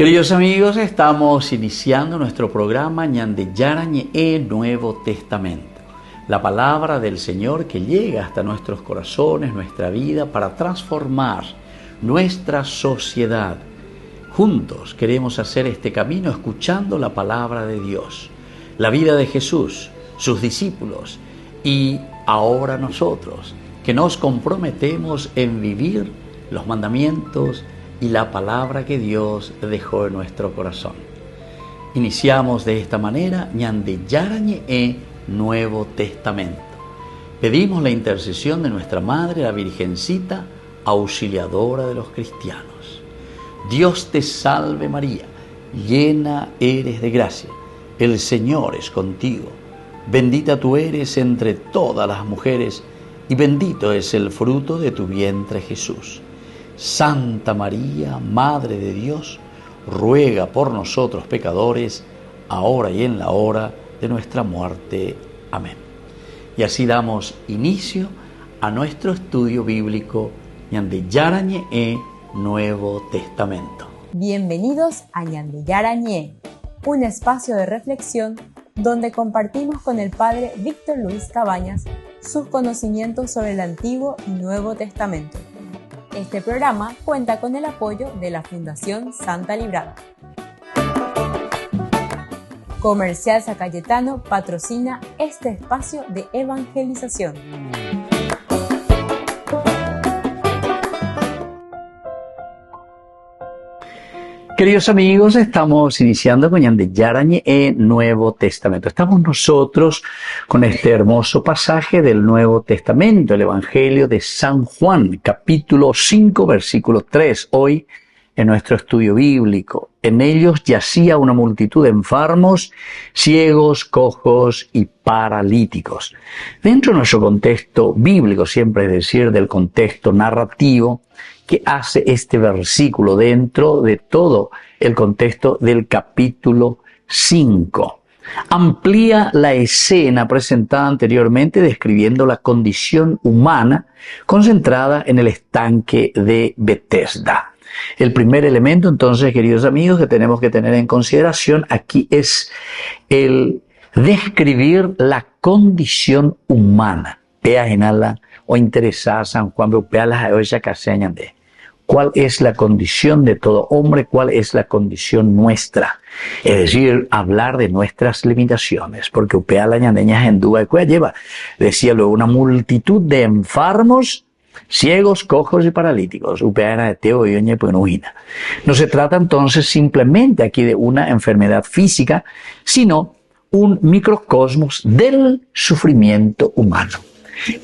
Queridos amigos, estamos iniciando nuestro programa Ñande Yarañe Nuevo Testamento. La palabra del Señor que llega hasta nuestros corazones, nuestra vida, para transformar nuestra sociedad. Juntos queremos hacer este camino escuchando la palabra de Dios, la vida de Jesús, sus discípulos y ahora nosotros, que nos comprometemos en vivir los mandamientos y la palabra que Dios dejó en nuestro corazón. Iniciamos de esta manera Ñande Yarañe Nuevo Testamento. Pedimos la intercesión de nuestra Madre, la Virgencita, auxiliadora de los cristianos. Dios te salve María, llena eres de gracia, el Señor es contigo. Bendita tú eres entre todas las mujeres y bendito es el fruto de tu vientre Jesús. Santa María, Madre de Dios, ruega por nosotros pecadores, ahora y en la hora de nuestra muerte. Amén. Y así damos inicio a nuestro estudio bíblico Ñande Yarañe Nuevo Testamento. Bienvenidos a Ñande Yarañe, un espacio de reflexión donde compartimos con el Padre Víctor Luis Cabañas sus conocimientos sobre el Antiguo y Nuevo Testamento. Este programa cuenta con el apoyo de la Fundación Santa Librada. Comercial San Cayetano patrocina este espacio de evangelización. Queridos amigos, estamos iniciando con Ñande Yarañe Nuevo Testamento. Estamos nosotros con este hermoso pasaje del Nuevo Testamento, el Evangelio de San Juan, capítulo 5, versículo 3, hoy en nuestro estudio bíblico. En ellos yacía una multitud de enfermos, ciegos, cojos y paralíticos. Dentro de nuestro contexto bíblico, siempre es decir, del contexto narrativo, que hace este versículo dentro de todo el contexto del capítulo 5. Amplía la escena presentada anteriormente describiendo la condición humana concentrada en el estanque de Betesda. El primer elemento, entonces, queridos amigos, que tenemos que tener en consideración aquí es el describir la condición humana. Pea genala o interesada San Juan, pero pea las ayoya caseñan de. ¿Cuál es la condición de todo hombre? ¿Cuál es la condición nuestra? Es decir, hablar de nuestras limitaciones, porque upea la ñandeña en duda y lleva, decía luego, una multitud de enfermos, ciegos, cojos y paralíticos. Upea de teo y oñe penuina. No se trata entonces simplemente aquí de una enfermedad física, sino un microcosmos del sufrimiento humano.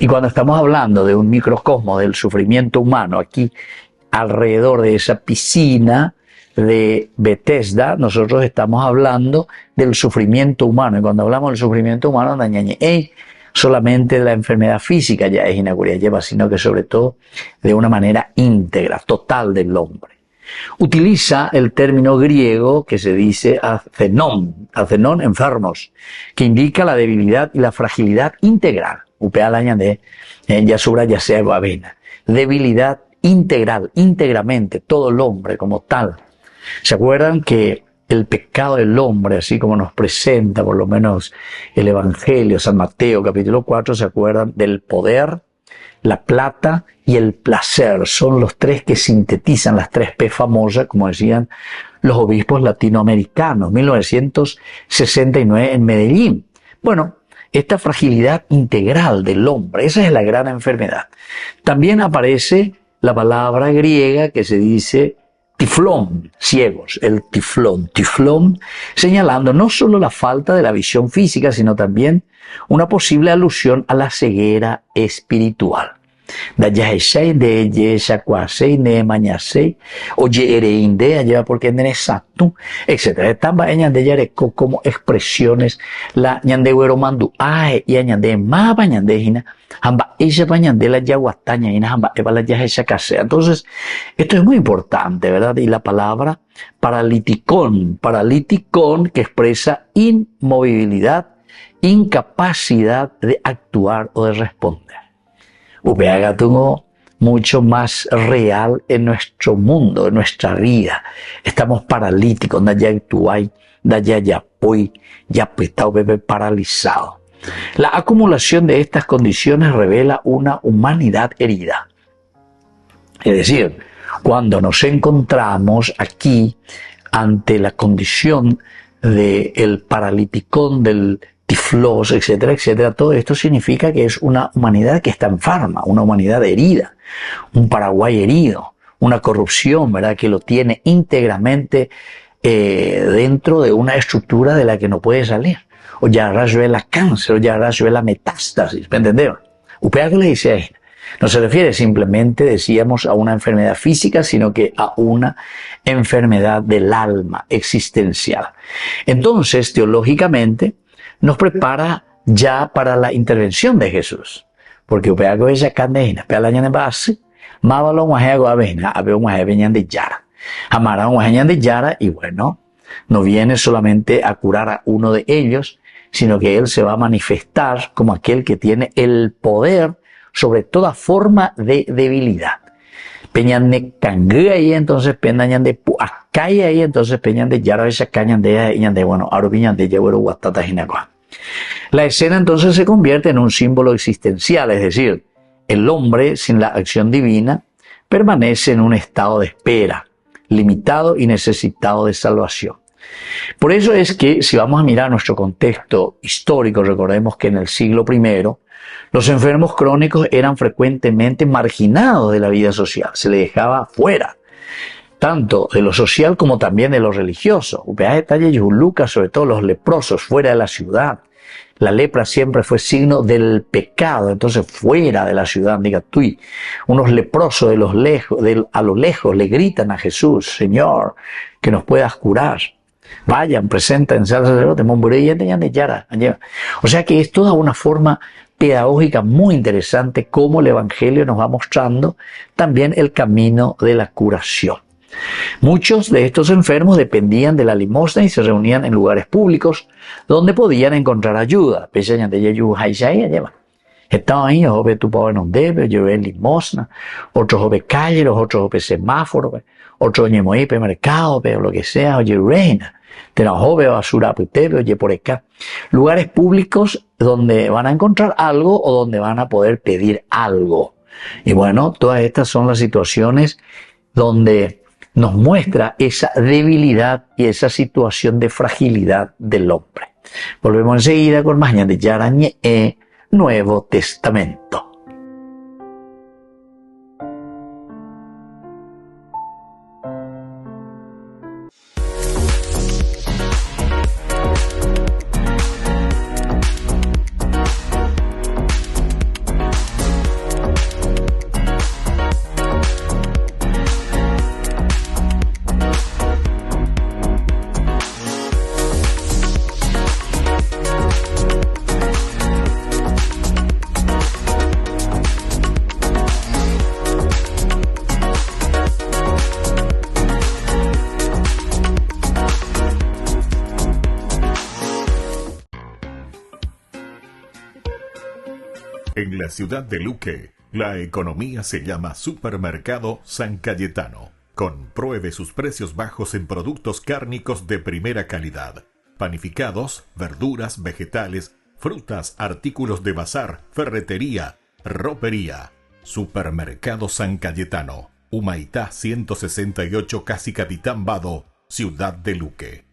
Y cuando estamos hablando de un microcosmos del sufrimiento humano, aquí alrededor de esa piscina de Betesda, nosotros estamos hablando del sufrimiento humano. Y cuando hablamos del sufrimiento humano, solamente de la enfermedad física ya es inacuria lleva, sino que sobre todo de una manera íntegra, total del hombre. Utiliza el término griego que se dice athenon, enfermos, que indica la debilidad y la fragilidad integral. Upea la de yasura ya sea avena. Debilidad integral, íntegramente, todo el hombre como tal. ¿Se acuerdan que el pecado del hombre, así como nos presenta por lo menos el Evangelio, San Mateo capítulo 4, se acuerdan del poder, la plata y el placer? Son los tres que sintetizan las tres P famosas, como decían los obispos latinoamericanos, 1969 en Medellín. Bueno, esta fragilidad integral del hombre, esa es la gran enfermedad. También aparece la palabra griega que se dice tiflón, ciegos, el tiflón, señalando no solo la falta de la visión física, sino también una posible alusión a la ceguera espiritual. Dayahesei de Yeshakwasei ne Mañasei, oye Ereinde, allá porque en exacto, etc. Están de Yareco como expresiones la ñande mandu ae y añade más bañandejina, hamba ella bañande la yaguataña y hamba eva la Yaheshakase. Entonces, esto es muy importante, ¿verdad? Y la palabra paraliticón que expresa inmovilidad, incapacidad de actuar o de responder. Upeaga tungo mucho más real en nuestro mundo, en nuestra vida. Estamos paralíticos, ya paralizados. La acumulación de estas condiciones revela una humanidad herida. Es decir, cuando nos encontramos aquí ante la condición del paraliticón, del tiflos, etcétera, etcétera, todo esto significa que es una humanidad que está enferma, una humanidad herida, un Paraguay herido, una corrupción, ¿verdad?, que lo tiene íntegramente dentro de una estructura de la que no puede salir. O ya rayó la cáncer, o ya rayó la metástasis, ¿me entendieron? ¿Upea que le dice ahí? No se refiere simplemente, decíamos, a una enfermedad física, sino que a una enfermedad del alma existencial. Entonces, teológicamente, nos prepara ya para la intervención de Jesús. Porque upea que esa candena, upea la ñane base, mábalo un guajeago avena, abe un guajeañan de yara. Amara un guajeañan de yara, y bueno, no viene solamente a curar a uno de ellos, sino que Él se va a manifestar como aquel que tiene el poder sobre toda forma de debilidad. Peñan de cangre ahí, entonces peñan de puacay ahí, entonces peñan de yara esa cañan de bueno, ahora piñan de llevero guatata jinacua. La escena entonces se convierte en un símbolo existencial, es decir, el hombre sin la acción divina permanece en un estado de espera, limitado y necesitado de salvación. Por eso es que si vamos a mirar nuestro contexto histórico, recordemos que en el siglo I, los enfermos crónicos eran frecuentemente marginados de la vida social, se les dejaba fuera, tanto de lo social como también de lo religioso. Lucas, sobre todo los leprosos fuera de la ciudad. La lepra siempre fue signo del pecado, entonces fuera de la ciudad, diga tú, unos leprosos a lo lejos le gritan a Jesús, Señor, que nos puedas curar. Vayan, preséntense al sacerdote, o sea que es toda una forma pedagógica muy interesante cómo el Evangelio nos va mostrando también el camino de la curación. Muchos de estos enfermos dependían de la limosna y se reunían en lugares públicos donde podían encontrar ayuda. Estaban ahí, joven tu pobre no debe, yo ve limosna, otros joven calle, los otros joven semáforo, otros ñemoí pe mercado, pero lo que sea, oye reina, te la joven basura putebe, oye por acá. Lugares públicos donde van a encontrar algo o donde van a poder pedir algo. Y bueno, todas estas son las situaciones donde nos muestra esa debilidad y esa situación de fragilidad del hombre. Volvemos enseguida con más de Yarañe Nuevo Testamento. En la ciudad de Luque, la economía se llama Supermercado San Cayetano. Compruebe sus precios bajos en productos cárnicos de primera calidad. Panificados, verduras, vegetales, frutas, artículos de bazar, ferretería, ropería. Supermercado San Cayetano. Humaitá 168, Casi Capitán Vado, ciudad de Luque.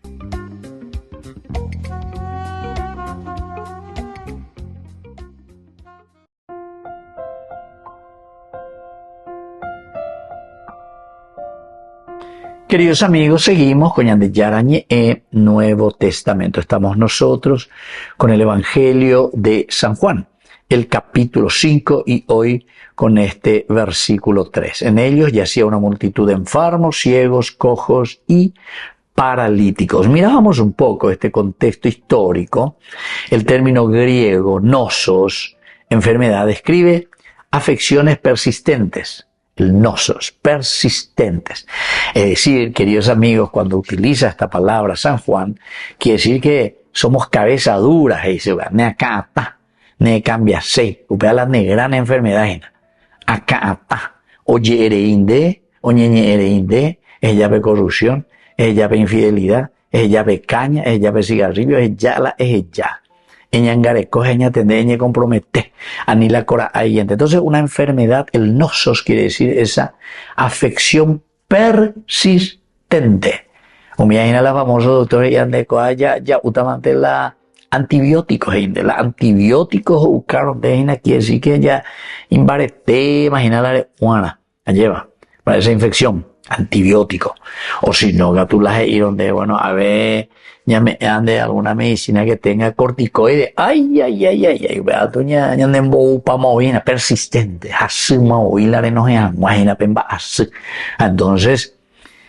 Queridos amigos, seguimos con Yande Yarañe Nuevo Testamento. Estamos nosotros con el Evangelio de San Juan, el capítulo 5 y hoy con este versículo 3. En ellos yacía una multitud de enfermos, ciegos, cojos y paralíticos. Mirábamos un poco este contexto histórico. El término griego nosos, enfermedad, describe afecciones persistentes. El nosos, persistentes. Es decir, queridos amigos, cuando utiliza esta palabra San Juan, quiere decir que somos cabeza duras, ne acá ata, ne cambia se, upea la gran enfermedad, acá ata. oye ereinde, oñeñe ereinde, es llave corrupción, es llave infidelidad, es llave caña, es llave cigarrillo, es ya, es ya. Eñangareco, eña tende, eña compromete, anila cora ayente. Entonces, una enfermedad, el nosos quiere decir esa afección persistente. O me imagina la famosa doctora Yandeco, ya utamante la antibióticos, la antibióticos buscaron de quiere decir que ya imbarete, imagina la juana, lleva, para esa infección, antibiótico. O si no, gatulas y donde, bueno, a ver, ya me ande alguna medicina que tenga corticoide, vea, tú ya ande pa movina, persistente, así movila de no imagina pemba así. Entonces,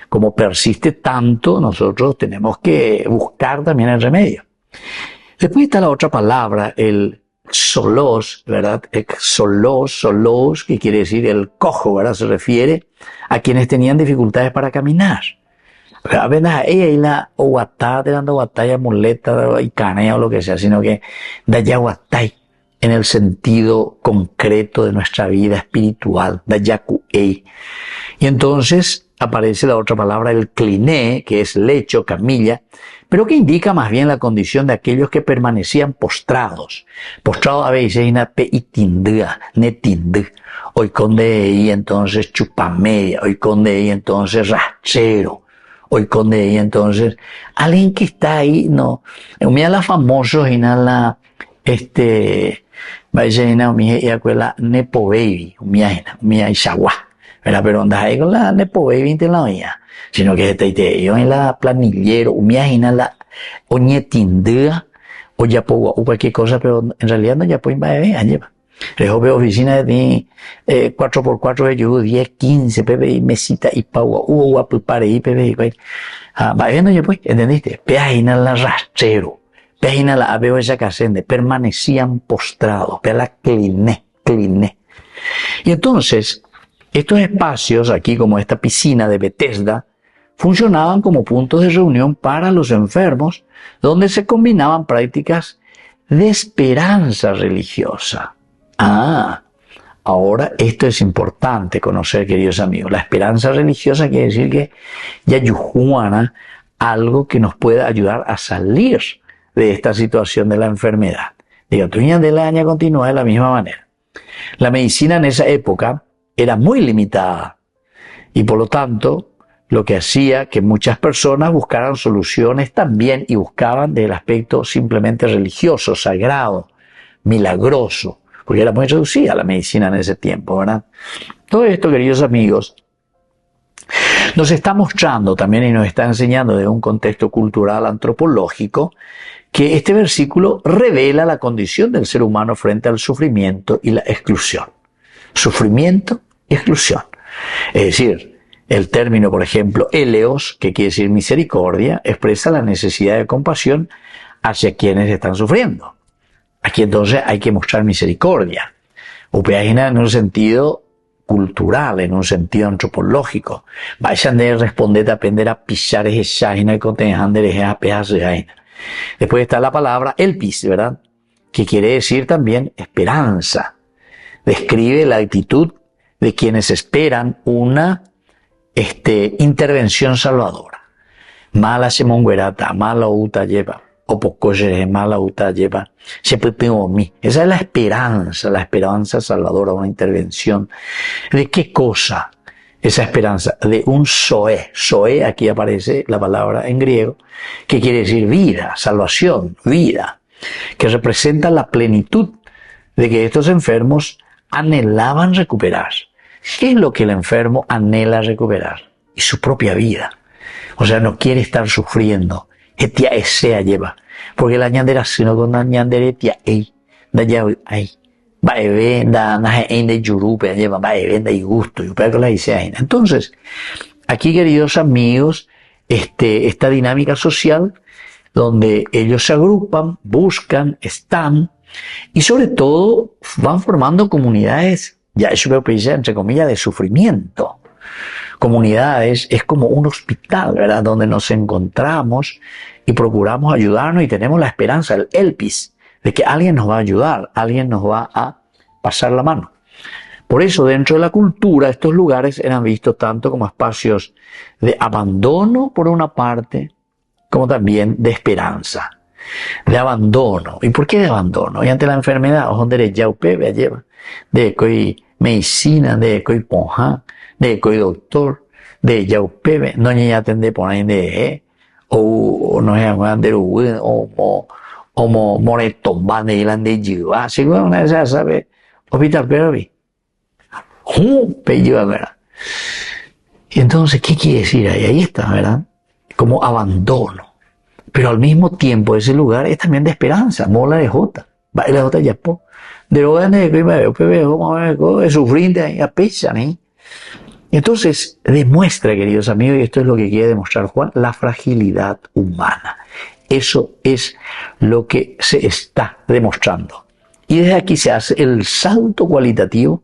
como persiste tanto, nosotros tenemos que buscar también el remedio. Después está la otra palabra, el solos, ¿verdad? Solos, que quiere decir el cojo, ¿verdad? Se refiere a quienes tenían dificultades para caminar. A veces ella y la oguatá, dando batalla, muleta y canea o lo que sea, sino que da ya guatay en el sentido concreto de nuestra vida espiritual, da yacuey. Y entonces aparece la otra palabra, el cliné, que es lecho, camilla, pero que indica más bien la condición de aquellos que permanecían postrados. Postrados a veces en peitindua, netindú, hoy conde y entonces chupamedia, hoy conde y entonces rachero, hoy conde y entonces alguien que está ahí, no, mira la famosa y la vaya y mi escuela nepo baby, mira isagua. Pero anda ahí con la nepo baby en la olla, sino que yo en la planillero, imagina la oñetindea, o ya pongo cualquier cosa, pero en realidad no ya puedo ir a llevar. Rejo veo oficina de 4x4 de yo 10, 15 PBI, mesita y paua, guapo pare y PBI, va viendo ya pues, ¿entendiste? Peajina la rastrero, peajina la veo esa casende, permanecían postrados, pe la cliné. Y entonces, estos espacios, aquí como esta piscina de Bethesda, funcionaban como puntos de reunión para los enfermos, donde se combinaban prácticas de esperanza religiosa. Ahora esto es importante conocer, queridos amigos. La esperanza religiosa quiere decir que ya yujuana algo que nos pueda ayudar a salir de esta situación de la enfermedad. Digo, tu de la año continúa de la misma manera. La medicina en esa época era muy limitada y por lo tanto lo que hacía que muchas personas buscaran soluciones también y buscaban del aspecto simplemente religioso, sagrado, milagroso, porque era muy reducida la medicina en ese tiempo, ¿verdad? Todo esto, queridos amigos, nos está mostrando también y nos está enseñando de un contexto cultural antropológico que este versículo revela la condición del ser humano frente al sufrimiento y la exclusión. Sufrimiento y exclusión. Es decir, el término, por ejemplo, eleos, que quiere decir misericordia, expresa la necesidad de compasión hacia quienes están sufriendo. Aquí entonces hay que mostrar misericordia. Upeagina en un sentido cultural, en un sentido antropológico. Vayan de responder, aprender a pisar esa página y contener esa pedazo. Después está la palabra elpis, ¿verdad? Que quiere decir también esperanza. Describe la actitud de quienes esperan una intervención salvadora. Mala se monguerata, mala uta lleva, o poco se mala uta lleva, se pepeo mi. Esa es la esperanza salvadora, una intervención. ¿De qué cosa? Esa esperanza, de un zoe. Zoe, aquí aparece la palabra en griego, que quiere decir vida, salvación, vida, que representa la plenitud de que estos enfermos anhelaban recuperar. ¿Qué es lo que el enfermo anhela recuperar? Y su propia vida. O sea, no quiere estar sufriendo. Etia esea lleva. Porque la ñandera sino con la ñandera etia ei. Da ya ay. Va evenda, naje en de yurupe, lleva, va evenda y gusto. Y para que la dice ahí. Entonces, aquí, queridos amigos, esta dinámica social, donde ellos se agrupan, buscan, están, y sobre todo van formando comunidades, ya eso veo que entre comillas, de sufrimiento. Comunidades es como un hospital, ¿verdad? Donde nos encontramos y procuramos ayudarnos y tenemos la esperanza, el elpis, de que alguien nos va a ayudar, alguien nos va a pasar la mano. Por eso, dentro de la cultura, estos lugares eran vistos tanto como espacios de abandono, por una parte, como también de esperanza, de abandono. ¿Y por qué de abandono? Y ante la enfermedad, donde ya upebe lleva, de coi medicina, de coi ponja, de coi doctor, de ya upebe, no ni atende por ahí de o no es de o moretón van de ilan de jiva, según una de esas sabe, hospital pero vi. ¿Verdad? Y entonces, ¿qué quiere decir ahí? Ahí está, ¿verdad? Como abandono. Pero al mismo tiempo, ese lugar es también de esperanza. Mola de Jota. Va la Jota ya po. De lo grande que iba a ver, sufrir ahí a pecha, ¿eh? Entonces, demuestra, queridos amigos, y esto es lo que quiere demostrar Juan, la fragilidad humana. Eso es lo que se está demostrando. Y desde aquí se hace el salto cualitativo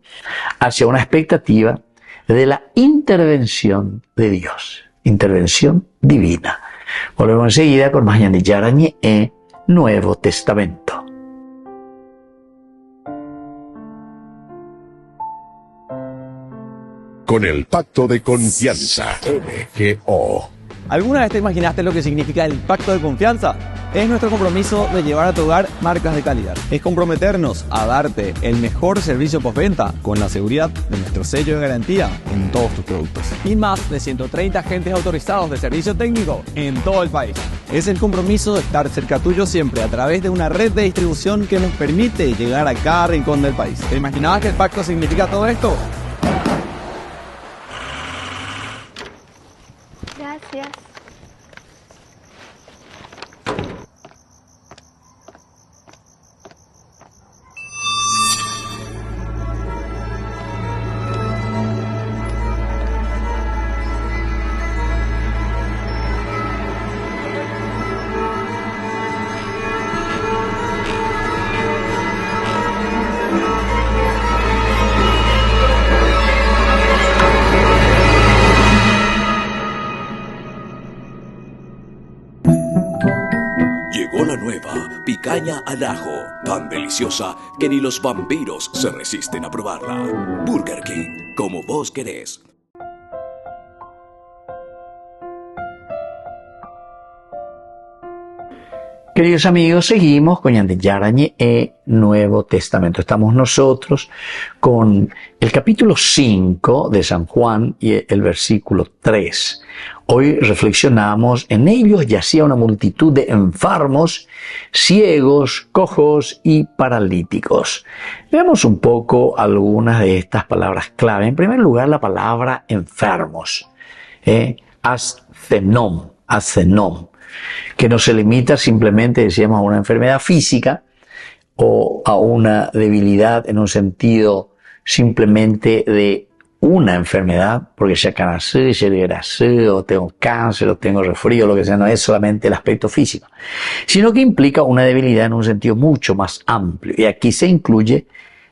hacia una expectativa de la intervención de Dios, intervención divina. Volvemos enseguida con más Yandy Yarañe en Nuevo Testamento. Con el pacto de confianza, MGO. ¿Alguna vez te imaginaste lo que significa el pacto de confianza? Es nuestro compromiso de llevar a tu hogar marcas de calidad. Es comprometernos a darte el mejor servicio postventa con la seguridad de nuestro sello de garantía en todos tus productos. Y más de 130 agentes autorizados de servicio técnico en todo el país. Es el compromiso de estar cerca tuyo siempre a través de una red de distribución que nos permite llegar a cada rincón del país. ¿Te imaginabas que el pacto significa todo esto? Gracias. Picaña al ajo, tan deliciosa que ni los vampiros se resisten a probarla. Burger King, como vos querés. Queridos amigos, seguimos con Yandy Yarañe en Nuevo Testamento. Estamos nosotros con el capítulo 5 de San Juan y el versículo 3. Hoy reflexionamos, en ellos yacía una multitud de enfermos, ciegos, cojos y paralíticos. Veamos un poco algunas de estas palabras clave. En primer lugar, la palabra enfermos. Asthenom, que no se limita simplemente, decíamos, a una enfermedad física o a una debilidad en un sentido simplemente de una enfermedad, porque ya canacé, ya grasé, o tengo cáncer, o tengo resfrío, lo que sea, no es solamente el aspecto físico, sino que implica una debilidad en un sentido mucho más amplio. Y aquí se incluye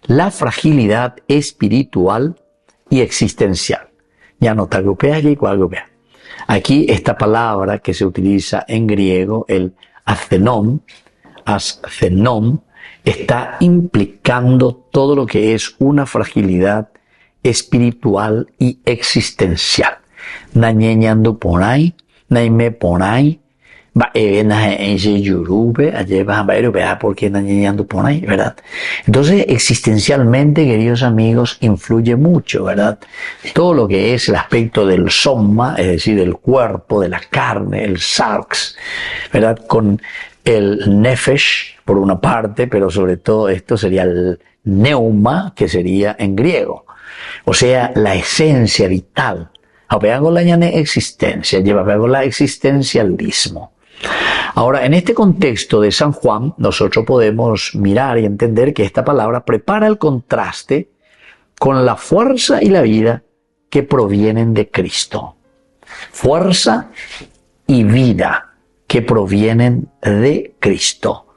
la fragilidad espiritual y existencial. Ya no te agrupeas y cuál agrupea. Aquí esta palabra que se utiliza en griego, el asthenom, está implicando todo lo que es una fragilidad espiritual y existencial. Nañeñando por ahí, naime por ahí, va en yurube, allí vas a ver, porque nañeñando por ahí, ¿verdad? Entonces, existencialmente, queridos amigos, influye mucho, ¿verdad? Todo lo que es el aspecto del soma, es decir, del cuerpo, de la carne, el sarx, ¿verdad? Con el nefesh, por una parte, pero sobre todo esto sería el neuma, que sería en griego. O sea, la esencia vital. Con la existencia, lleva con la existencialismo. Ahora, en este contexto de San Juan, nosotros podemos mirar y entender que esta palabra prepara el contraste con la fuerza y la vida que provienen de Cristo. Fuerza y vida que provienen de Cristo.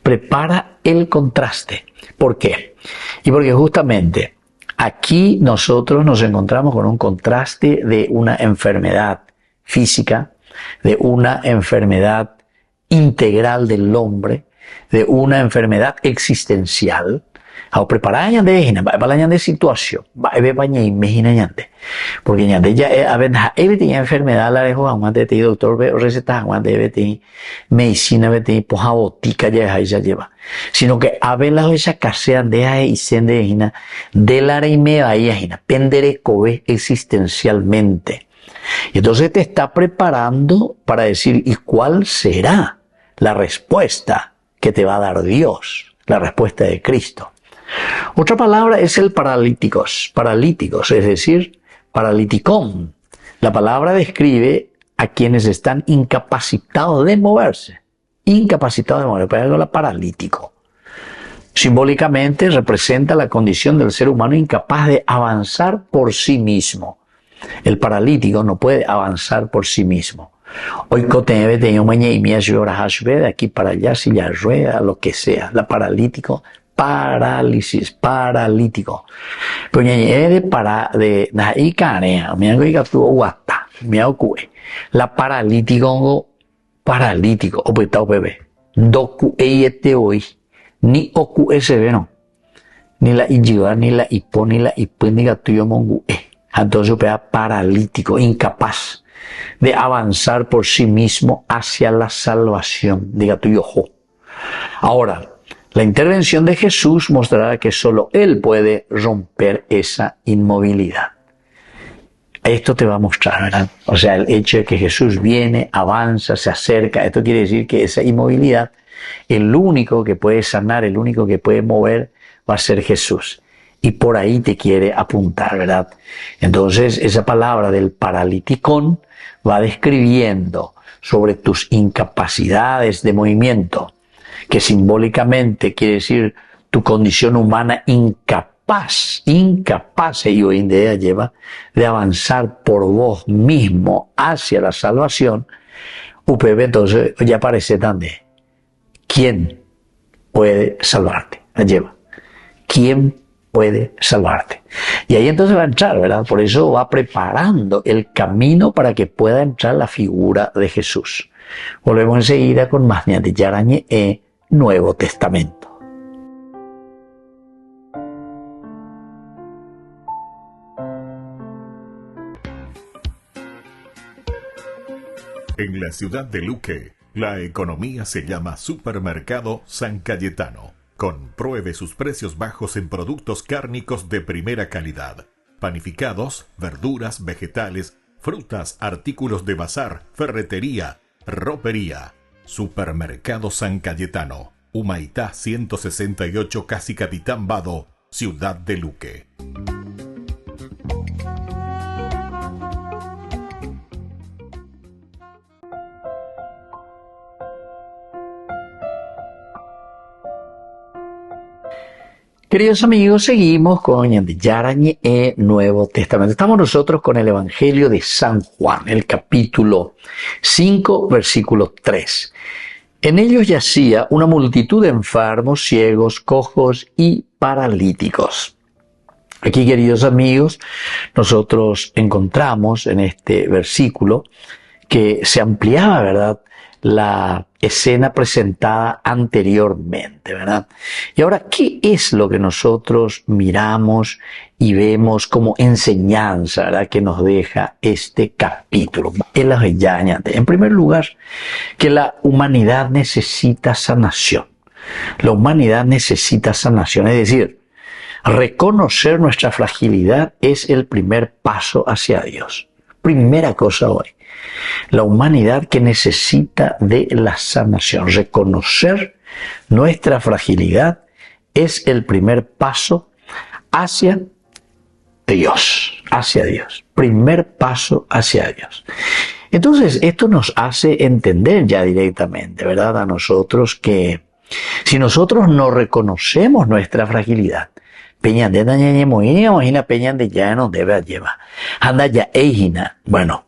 Prepara el contraste. ¿Por qué? Y porque justamente aquí nosotros nos encontramos con un contraste de una enfermedad física, de una enfermedad integral del hombre, de una enfermedad existencial, A preparar ñande, para la ñande situación, va a ver baña imagina ñande. Porque ñande ya, a ver, tiene enfermedad, la dejo, aguante, te doctor, receta, aguante, te medicina, te poja botica, ya lleva. Sino que a ver las esa casean de y sende, hina, de la y me vaya, hina, pendere cobe existencialmente. Y entonces te está preparando para decir, ¿y cuál será la respuesta que te va a dar Dios? La respuesta de Cristo. Otra palabra es el paralíticos, es decir, paraliticón. La palabra describe a quienes están incapacitados de moverse. Pero la paralítico. Simbólicamente representa la condición del ser humano incapaz de avanzar por sí mismo. El paralítico no puede avanzar por sí mismo. Hoy cote tengo mañana y me de aquí para allá, silla rueda, lo que sea. La paralítico, parálisis, paralítico. Pero de ahí canea, me hago y tuvo guata, me ocurre. La paralítico, o pues está bebé. Doku hoy, ni oku SB no. Ni la ijiva, ni la hipo, ni la ipúnica tuyo mongu. Entonces, paralítico, incapaz de avanzar por sí mismo hacia la salvación. Diga tu ojo. Ahora, la intervención de Jesús mostrará que solo Él puede romper esa inmovilidad. Esto te va a mostrar, ¿verdad? O sea, el hecho de que Jesús viene, avanza, se acerca, esto quiere decir que esa inmovilidad, el único que puede sanar, el único que puede mover, va a ser Jesús. Y por ahí te quiere apuntar, ¿verdad? Entonces, esa palabra del paraliticón va describiendo sobre tus incapacidades de movimiento, que simbólicamente quiere decir tu condición humana incapaz, y hoy en día lleva de avanzar por vos mismo hacia la salvación. UPB, entonces, ya aparece también. ¿Quién puede salvarte? La lleva. ¿Quién puede salvarte? Y ahí entonces va a entrar, ¿verdad? Por eso va preparando el camino para que pueda entrar la figura de Jesús. Volvemos enseguida con más de Yarañe Nuevo Testamento. En la ciudad de Luque, la economía se llama Supermercado San Cayetano. Compruebe sus precios bajos en productos cárnicos de primera calidad. Panificados, verduras, vegetales, frutas, artículos de bazar, ferretería, ropería. Supermercado San Cayetano. Humaitá 168 Casi Capitán Vado, ciudad de Luque. Queridos amigos, seguimos con Yarañe Nuevo Testamento. Estamos nosotros con el Evangelio de San Juan, el capítulo 5, versículo 3. En ellos yacía una multitud de enfermos, ciegos, cojos y paralíticos. Aquí, queridos amigos, nosotros encontramos en este versículo que se ampliaba, ¿verdad?, la escena presentada anteriormente, ¿verdad? Y ahora, ¿qué es lo que nosotros miramos y vemos como enseñanza, ¿verdad?, que nos deja este capítulo? En primer lugar, que la humanidad necesita sanación. La humanidad necesita sanación, es decir, reconocer nuestra fragilidad es el primer paso hacia Dios. Primera cosa hoy. La humanidad que necesita de la sanación. Reconocer nuestra fragilidad es el primer paso hacia Dios. Hacia Dios. Primer paso hacia Dios. Entonces, esto nos hace entender ya directamente, ¿verdad?, a nosotros que si nosotros no reconocemos nuestra fragilidad, peña de peña de ya no debe llevar. Anda ya bueno.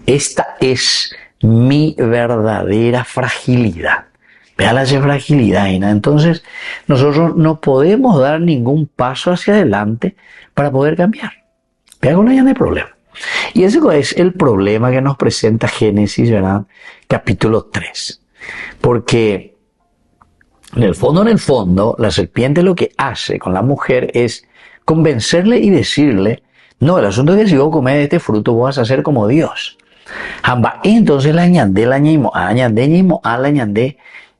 Esta es mi verdadera fragilidad. Vea la fragilidad, ¿no? Entonces, nosotros no podemos dar ningún paso hacia adelante para poder cambiar. Vea con ella no hay problema. Y ese es el problema que nos presenta Génesis, ¿verdad?, capítulo 3. Porque en el fondo, la serpiente lo que hace con la mujer es convencerle y decirle, no, el asunto es que si vos comes de este fruto vos vas a ser como Dios. Entonces le añade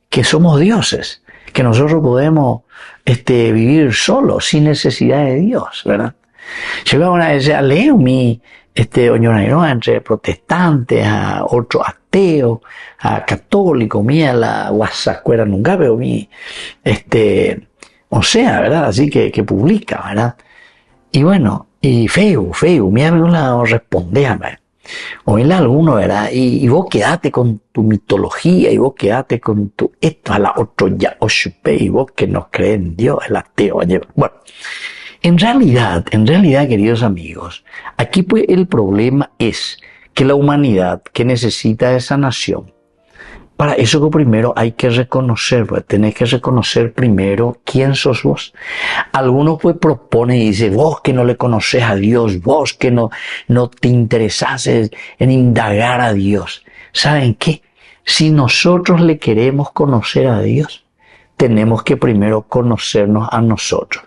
que somos dioses, que nosotros podemos vivir solos, sin necesidad de Dios, ¿verdad? Llega una vez a leer entre protestantes, a otro ateo, a católico, mía la guasacuera nunca veo o sea, ¿verdad? Así que publica, ¿verdad? Y bueno, y feo, mi amigo la respondéame. Oíle a alguno, ¿verdad? Y vos quedate con tu mitología, y vos quedate con tu esto, a la otro ya oshupe, y vos que no crees en Dios, el ateo. Bueno, en realidad, queridos amigos, aquí pues el problema es que la humanidad que necesita de sanación, para eso que primero hay que reconocer, pues tenés que reconocer primero quién sos vos. Algunos pues proponen y dicen, vos que no le conoces a Dios, vos que no te interesás en indagar a Dios. ¿Saben qué? Si nosotros le queremos conocer a Dios, tenemos que primero conocernos a nosotros.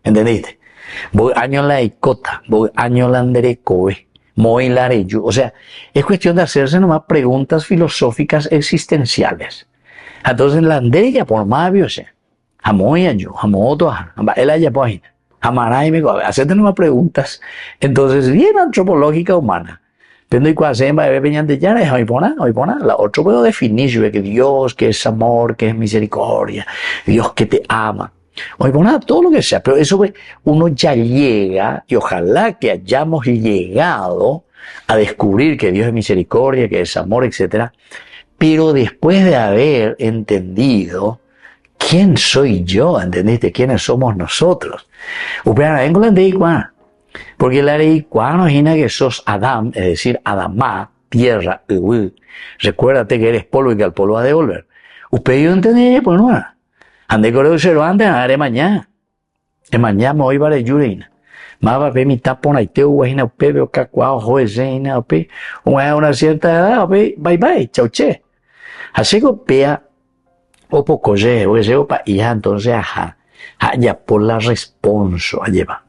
¿Entendiste? Voy año la icota, voy año la anderecoe, moi la reyu. O sea, es cuestión de hacerse nomás preguntas filosóficas existenciales. Entonces la andereya por más biose, jamoya yo, jamoto, el haya página, jamaray me coge, hacerte nomás preguntas. Entonces, bien antropológica humana. Pero y cuando se va a ver peñante ya es hoy pona, la otro puedo definir que Dios, que es amor, que es misericordia, Dios que te ama. Oye, pues nada, todo lo que sea, pero eso pues, uno ya llega, y ojalá que hayamos llegado a descubrir que Dios es misericordia, que es amor, etc. Pero después de haber entendido quién soy yo, ¿entendiste? ¿Quiénes somos nosotros? Porque la ley cuando imagina que sos Adam, es decir, Adamá, tierra, recuérdate que eres polvo y que al polvo va a devolver. Usted yo entendí, pues no. Ande correo cero antes, haré mañana. Mañana me voy para Yurina. Más va a ver mi tapona y te guayna, pepe, o cacuao, joeseina, ope. Una cierta edad, ope, bye, chau, che. Así que pea, o poco ye, o ese opa, y ya entonces, ya por la responso, lleva.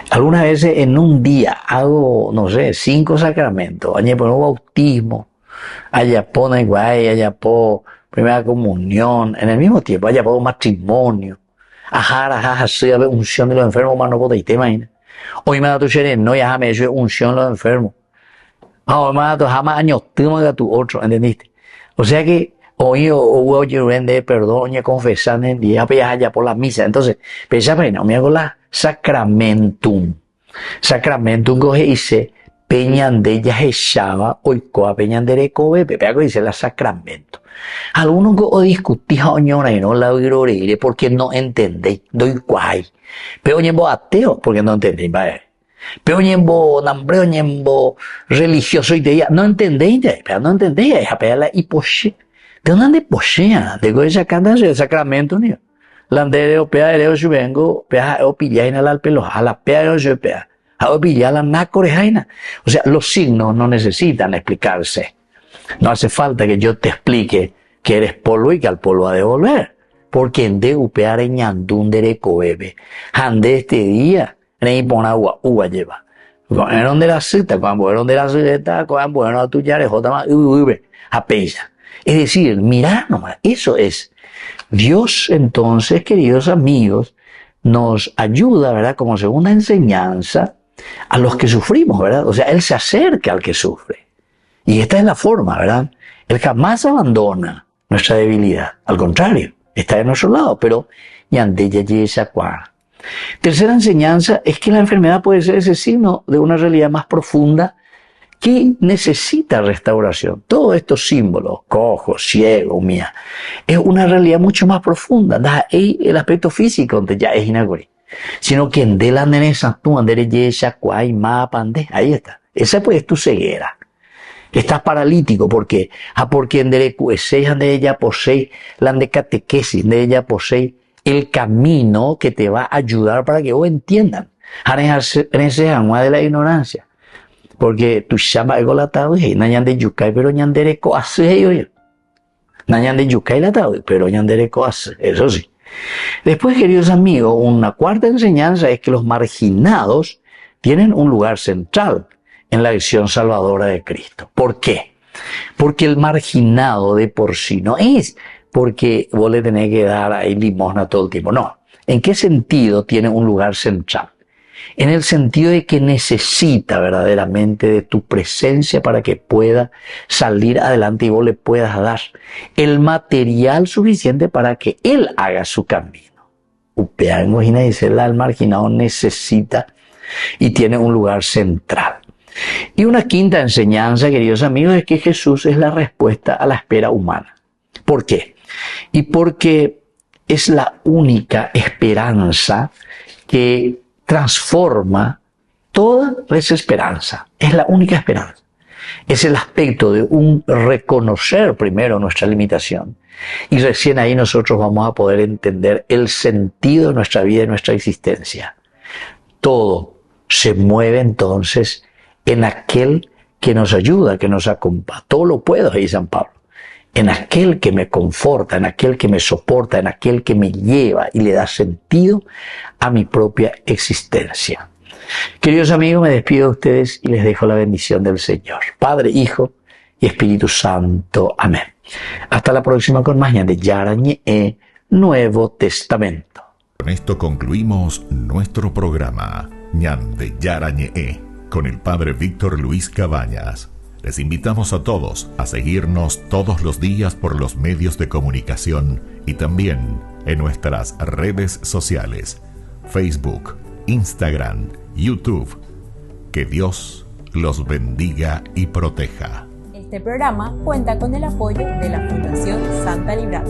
Algunas veces en un día hago, no sé, 5 sacramentos, allá por un bautismo, allá pone guay, allá por primera comunión, en el mismo tiempo, allá por matrimonio, sí, a ver, unción de los enfermos, mano, por ahí te imaginas. Hoy me da tu chere, no, ya me hecho unción de los enfermos. Hoy me da tu jamás años, tú me tu otro, ¿entendiste? O sea que, hoy, oye, rende, perdón, oye, confesar en el día, allá por la misa. Entonces, pensá, no me hago la sacramentum. Sacramentum coge y dice, peñande ya echaba, oicoa peñandere cobe, pepe, dice la sacramento. Algunos o discutís a oñora y no la oiré porque no entendéis, doy guay. Pero oñembo ateo porque no entendéis, vaya. Pero oñembo nambre, oñembo religioso y te no entendéis, pero no entendéis, es a la hipoche. ¿De dónde pochea? De que esa canta el sacramento, ni. La andere o pea de yo vengo, pea o pilla en el pelo, a la pea de yo pea. A o pilla la nacorejaina. O sea, los signos no necesitan explicarse. No hace falta que yo te explique que eres polvo y que al polvo va a devolver. Porque en de upear en ñandún dereco bebe. Ande este día, en pon agua, uva lleva. Cuando de la cita, cuando fueron de la cita, cuando fueron a tu yare, jota más, a pesa. Es decir, mirá nomás, eso es. Dios, entonces, queridos amigos, nos ayuda, ¿verdad? Como segunda enseñanza a los que sufrimos, ¿verdad? O sea, Él se acerca al que sufre. Y esta es la forma, ¿verdad? Él jamás abandona nuestra debilidad. Al contrario, está de nuestro lado, pero tercera enseñanza es que la enfermedad puede ser ese signo de una realidad más profunda que necesita restauración. Todos estos símbolos, cojo, ciego, mía, es una realidad mucho más profunda. Da ahí el aspecto físico, donde ya es inagori. Sino que en de la nereza, tú andere yesha, cuay, mapande, ahí está. Esa pues es tu ceguera. Estás paralítico, ¿por qué? Porque en de ella posee la de catequesis, de ella posee el camino que te va a ayudar para que vos entiendan. En ese agua de la ignorancia. Porque tu llama ego la tabu y ñande yukai pero ñandere coase yo. Ñande yukai la tabu pero ñandere coase, eso sí. Después, queridos amigos, una cuarta enseñanza es que los marginados tienen un lugar central en la visión salvadora de Cristo. ¿Por qué? Porque el marginado de por sí no es porque vos le tenés que dar ahí limosna todo el tiempo. No. ¿En qué sentido tiene un lugar central? En el sentido de que necesita verdaderamente de tu presencia para que pueda salir adelante y vos le puedas dar el material suficiente para que él haga su camino. Imagina, dice, el marginado necesita y tiene un lugar central. Y una quinta enseñanza, queridos amigos, es que Jesús es la respuesta a la espera humana. ¿Por qué? Y porque es la única esperanza que transforma toda desesperanza. Es la única esperanza. Es el aspecto de un reconocer primero nuestra limitación. Y recién ahí nosotros vamos a poder entender el sentido de nuestra vida y nuestra existencia. Todo se mueve entonces en aquel que nos ayuda, que nos acompaña. Todo lo puedo, dice San Pablo. En aquel que me conforta, en aquel que me soporta, en aquel que me lleva y le da sentido a mi propia existencia. Queridos amigos, me despido de ustedes y les dejo la bendición del Señor. Padre, Hijo y Espíritu Santo. Amén. Hasta la próxima con más de Yarañe Nuevo Testamento. Con esto concluimos nuestro programa Ñande Yarañe con el Padre Víctor Luis Cabañas. Les invitamos a todos a seguirnos todos los días por los medios de comunicación y también en nuestras redes sociales, Facebook, Instagram, YouTube. Que Dios los bendiga y proteja. Este programa cuenta con el apoyo de la Fundación Santa Librada.